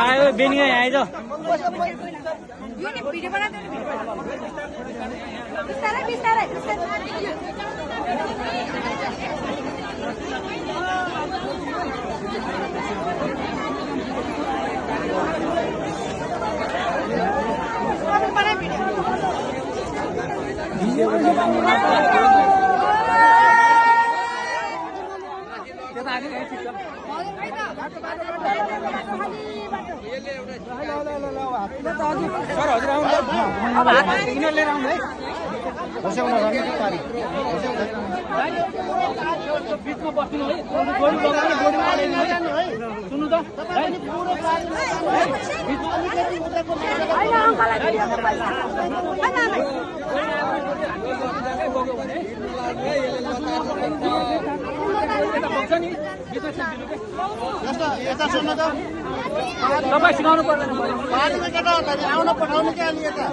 आयो बेनी आइज बीचमा बस्नु है सुन्नु त तपाईँ सिकाउनु पर्दैन आउन पठाउनु क्या अलि यता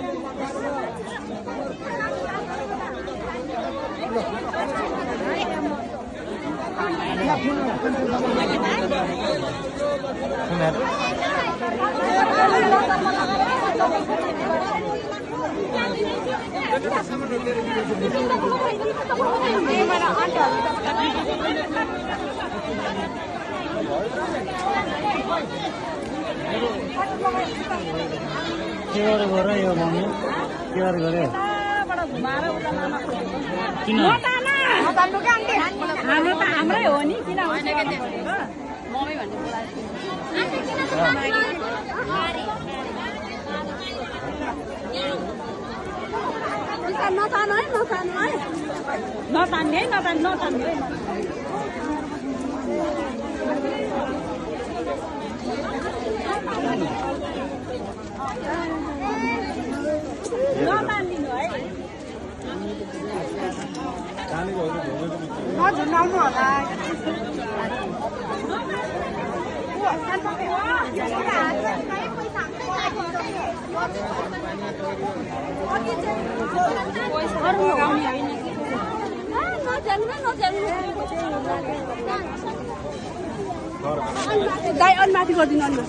के गरे यो मम्मी के गरे हाम्रै हो नि किन मम्मी भन्ने नतान्ने नझुन्डाउनु होला दाइ अन्माथि गरिदिनु अन्मा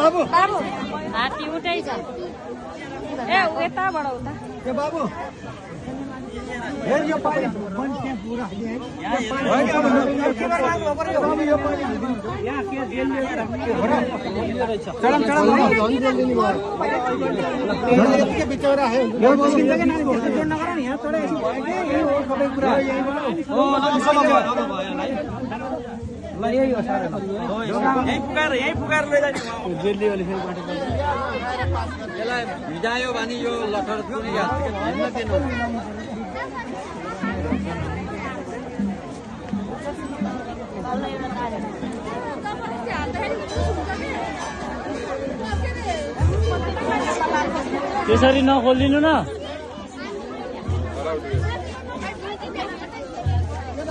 बाबू हात्ती उठै छ ए यताबाट उता ए बाबू यो पानी मान्छे पुरा यही हो सारा यही पुकार जेलले वाले फेरि बाटो यसलाई भिजायो भने यो लटर पुरी हिँड्न दिनु त्यसरी नखोलिदिनु न